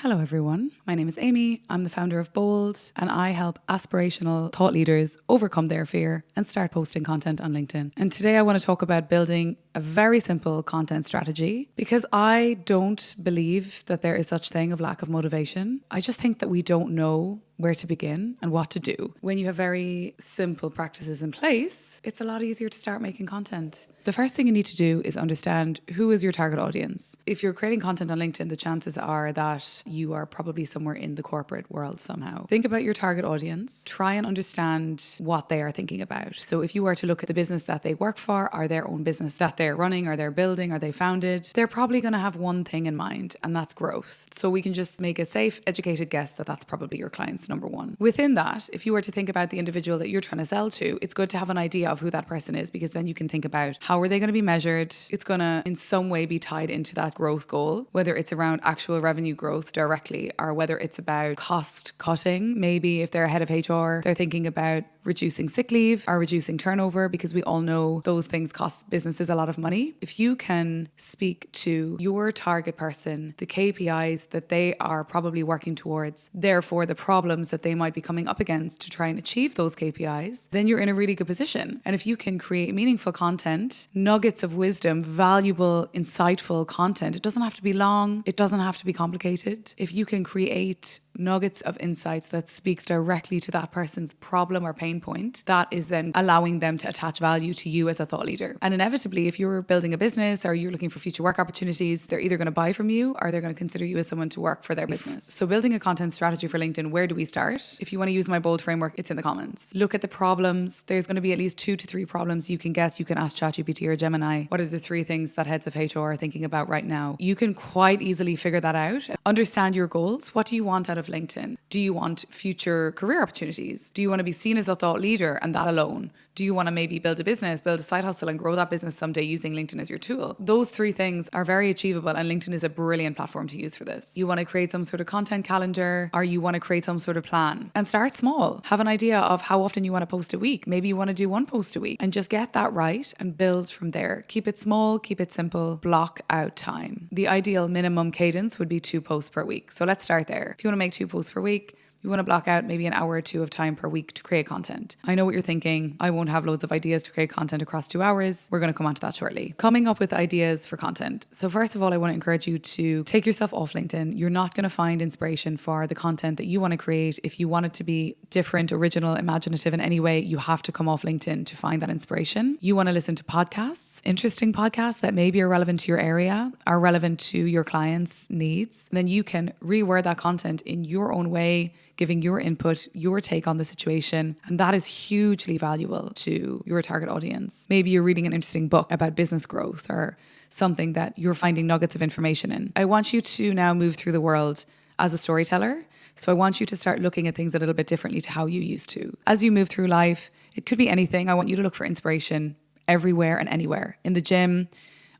Hello everyone, my name is Amy, I'm the founder of Bold, and I help aspirational thought leaders overcome their fear and start posting content on LinkedIn. And today I want to talk about building a very simple content strategy because I don't believe that there is such thing of lack of motivation. I just think that we don't know where to begin and what to do. When you have very simple practices in place, it's a lot easier to start making content. The first thing you need to do is understand who is your target audience. If you're creating content on LinkedIn, the chances are that you are probably somewhere in the corporate world somehow. Think about your target audience. Try and understand what they are thinking about. So if you were to look at the business that they work for, or their own business that they're running, or they're building, or they founded, they're probably going to have one thing in mind, and that's growth. So we can just make a safe, educated guess that that's probably your client's number one. Within that, if you were to think about the individual that you're trying to sell to, it's good to have an idea of who that person is, because then you can think about how are they going to be measured. It's going to in some way be tied into that growth goal, whether it's around actual revenue growth directly or whether it's about cost cutting. Maybe if they're head of HR, they're thinking about reducing sick leave or reducing turnover, because we all know those things cost businesses a lot of money. If you can speak to your target person, the KPIs that they are probably working towards, therefore the problems that they might be coming up against to try and achieve those KPIs, then you're in a really good position. And if you can create meaningful content, nuggets of wisdom, valuable, insightful content, it doesn't have to be long, it doesn't have to be complicated. If you can create nuggets of insights that speaks directly to that person's problem or pain point, that is then allowing them to attach value to you as a thought leader. And inevitably, if you're building a business or you're looking for future work opportunities, they're either going to buy from you or they're going to consider you as someone to work for their business. So building a content strategy for LinkedIn, where do we start? If you want to use my Bold framework, it's in the comments. Look at the problems. There's going to be at least 2 to 3 problems you can guess. You can ask ChatGPT or Gemini, what are the 3 things that heads of HR are thinking about right now? You can quite easily figure that out. Understand your goals. What do you want out of LinkedIn? Do you want future career opportunities? Do you want to be seen as a thought leader and that alone? Do you want to maybe build a business, build a side hustle and grow that business someday using LinkedIn as your tool? Those 3 things are very achievable, and LinkedIn is a brilliant platform to use for this. You want to create some sort of content calendar, or you want to create some sort of plan, and start small. Have an idea of how often you want to post a week. Maybe you want to do 1 post a week and just get that right and build from there. Keep it small, keep it simple, block out time. The ideal minimum cadence would be 2 posts per week. So let's start there. If you want to make 2 posts per week, you want to block out maybe an hour or 2 of time per week to create content. I know what you're thinking. I won't have loads of ideas to create content across 2 hours. We're going to come on to that shortly. Coming up with ideas for content. So first of all, I want to encourage you to take yourself off LinkedIn. You're not going to find inspiration for the content that you want to create. If you want it to be different, original, imaginative in any way, you have to come off LinkedIn to find that inspiration. You want to listen to podcasts, interesting podcasts that maybe are relevant to your area, are relevant to your clients' needs. And then you can reword that content in your own way, giving your input, your take on the situation. And that is hugely valuable to your target audience. Maybe you're reading an interesting book about business growth or something that you're finding nuggets of information in. I want you to now move through the world as a storyteller. So I want you to start looking at things a little bit differently to how you used to. As you move through life, it could be anything. I want you to look for inspiration everywhere and anywhere. In the gym,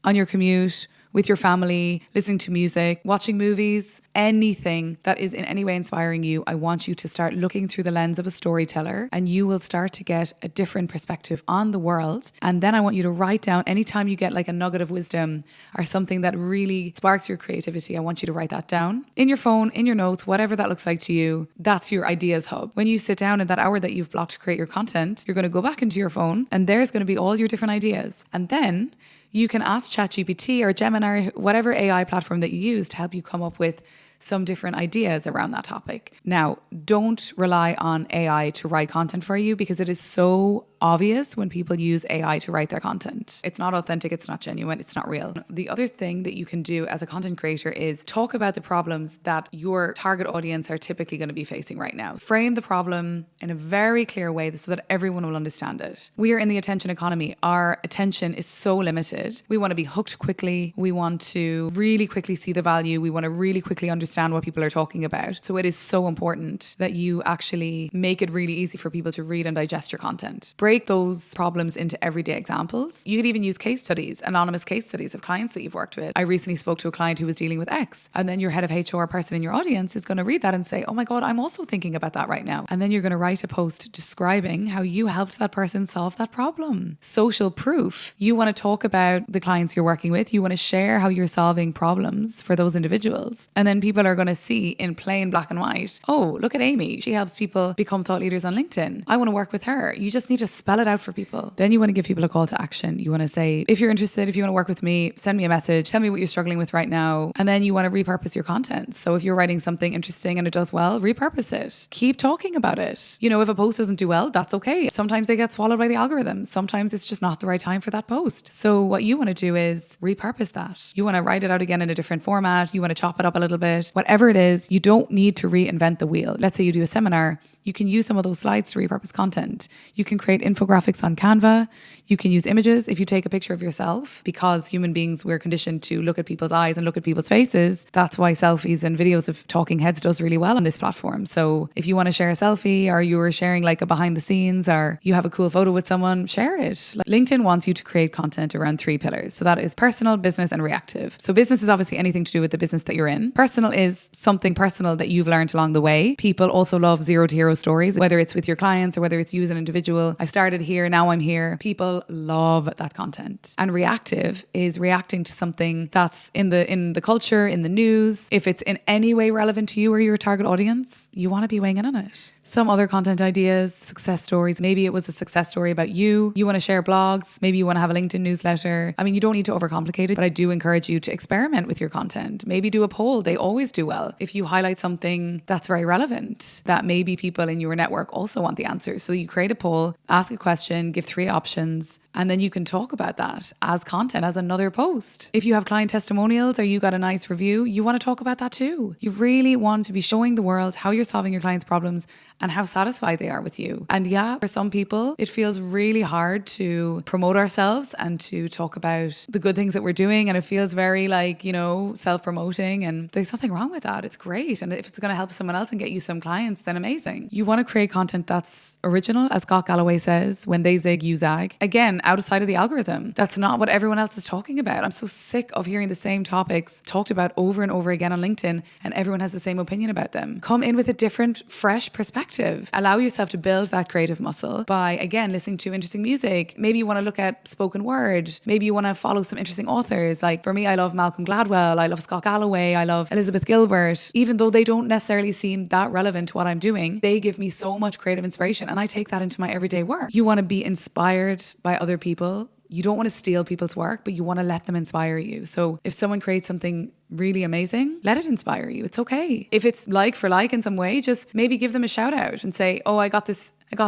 on your commute, with your family, listening to music, watching movies, anything that is in any way inspiring you. I want you to start looking through the lens of a storyteller, and you will start to get a different perspective on the world. And then I want you to write down anytime you get like a nugget of wisdom or something that really sparks your creativity. I want you to write that down in your phone, in your notes, whatever that looks like to you. That's your ideas hub. When you sit down in that hour that you've blocked to create your content, you're going to go back into your phone and there's going to be all your different ideas. And then you can ask ChatGPT or Gemini, whatever AI platform that you use, to help you come up with some different ideas around that topic. Now, don't rely on AI to write content for you, because it is so obvious when people use AI to write their content. It's not authentic, it's not genuine, it's not real. The other thing that you can do as a content creator is talk about the problems that your target audience are typically going to be facing right now. Frame the problem in a very clear way so that everyone will understand it. We are in the attention economy. Our attention is so limited. We want to be hooked quickly. We want to really quickly see the value. We want to really quickly understand what people are talking about. So it is so important that you actually make it really easy for people to read and digest your content. Break break those problems into everyday examples. You could even use case studies, anonymous case studies of clients that you've worked with. I recently spoke to a client who was dealing with X, and then your head of HR person in your audience is going to read that and say, oh my God, I'm also thinking about that right now. And then you're going to write a post describing how you helped that person solve that problem. Social proof. You want to talk about the clients you're working with. You want to share how you're solving problems for those individuals. And then people are going to see in plain black and white, oh, look at Amy. She helps people become thought leaders on LinkedIn. I want to work with her. You just need to spell it out for people. Then you want to give people a call to action. You want to say, if you're interested, if you want to work with me, send me a message. Tell me what you're struggling with right now. And then you want to repurpose your content. So if you're writing something interesting and it does well, repurpose it. Keep talking about it. You know, if a post doesn't do well, that's okay. Sometimes they get swallowed by the algorithm. Sometimes it's just not the right time for that post. So what you want to do is repurpose that. You want to write it out again in a different format. You want to chop it up a little bit. Whatever it is, you don't need to reinvent the wheel. Let's say you do a seminar. You can use some of those slides to repurpose content. You can create infographics on Canva. You can use images. If you take a picture of yourself, because human beings, we're conditioned to look at people's eyes and look at people's faces. That's why selfies and videos of talking heads does really well on this platform. So if you want to share a selfie, or you're sharing like a behind the scenes, or you have a cool photo with someone, share it. LinkedIn wants you to create content around 3 pillars. So that is personal, business, and reactive. So business is obviously anything to do with the business that you're in. Personal is something personal that you've learned along the way. People also love 0 to hero stories, whether it's with your clients or whether it's you as an individual. I started here, now I'm here. People love that content. And reactive is reacting to something that's in the culture, in the news. If it's in any way relevant to you or your target audience, you want to be weighing in on it. Some other content ideas, success stories. Maybe it was a success story about you. You want to share blogs. Maybe you want to have a LinkedIn newsletter. I mean, you don't need to overcomplicate it, but I do encourage you to experiment with your content. Maybe do a poll. They always do well. If you highlight something that's very relevant, that maybe people in your network also want the answers. So you create a poll, ask a question, give 3 options, and then you can talk about that as content, as another post. If you have client testimonials or you got a nice review, you want to talk about that too. You really want to be showing the world how you're solving your clients' problems and how satisfied they are with you. And yeah, for some people, it feels really hard to promote ourselves and to talk about the good things that we're doing. And it feels very like, you know, self-promoting, and there's nothing wrong with that. It's great. And if it's going to help someone else and get you some clients, then amazing. You want to create content that's original, as Scott Galloway says, when they zig, you zag. Again, outside of the algorithm. That's not what everyone else is talking about. I'm so sick of hearing the same topics talked about over and over again on LinkedIn, and everyone has the same opinion about them. Come in with a different, fresh perspective. Allow yourself to build that creative muscle by, again, listening to interesting music. Maybe you want to look at spoken word. Maybe you want to follow some interesting authors. Like for me, I love Malcolm Gladwell. I love Scott Galloway. I love Elizabeth Gilbert. Even though they don't necessarily seem that relevant to what I'm doing, they give me so much creative inspiration, and I take that into my everyday work. You want to be inspired by other people. You don't want to steal people's work, but you want to let them inspire you. So if someone creates something really amazing, let it inspire you. It's okay. If it's like for like in some way, just maybe give them a shout out and say, oh, I got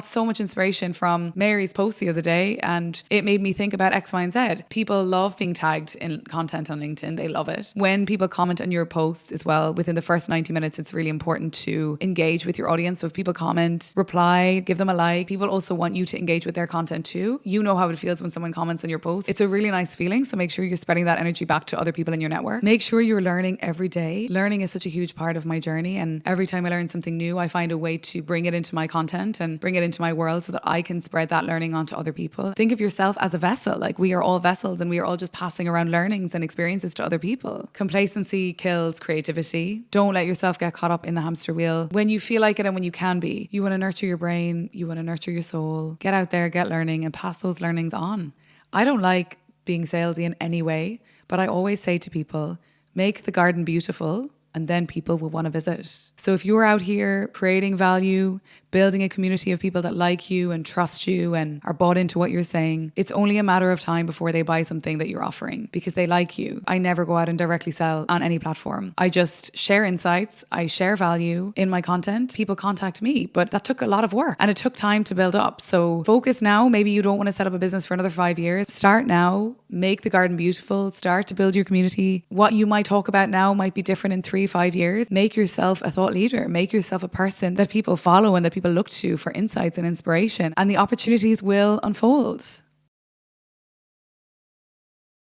so much inspiration from Mary's post the other day, and it made me think about X, Y, and Z. People love being tagged in content on LinkedIn. They love it. When people comment on your posts as well, within the first 90 minutes, it's really important to engage with your audience. So if people comment, reply, give them a like. People also want you to engage with their content too. You know how it feels when someone comments on your post. It's a really nice feeling. So make sure you're spreading that energy back to other people in your network. Make sure you're learning every day. Learning is such a huge part of my journey. And every time I learn something new, I find a way to bring it into my content and bring it into my world so that I can spread that learning onto other people. Think of yourself as a vessel. Like we are all vessels, and we are all just passing around learnings and experiences to other people. Complacency kills creativity. Don't let yourself get caught up in the hamster wheel. When you feel like it and when you can be, you want to nurture your brain, you want to nurture your soul. Get out there, get learning, and pass those learnings on. I don't like being salesy in any way, but I always say to people, make the garden beautiful, and then people will want to visit. So if you're out here creating value, building a community of people that like you and trust you and are bought into what you're saying, it's only a matter of time before they buy something that you're offering because they like you. I never go out and directly sell on any platform. I just share insights. I share value in my content. People contact me, but that took a lot of work and it took time to build up. So focus now. Maybe you don't want to set up a business for another 5 years. Start now. Make the garden beautiful. Start to build your community. What you might talk about now might be different in 3-5 years. Make yourself a thought leader. Make yourself a person that people follow and that people look to for insights and inspiration, and the opportunities will unfold.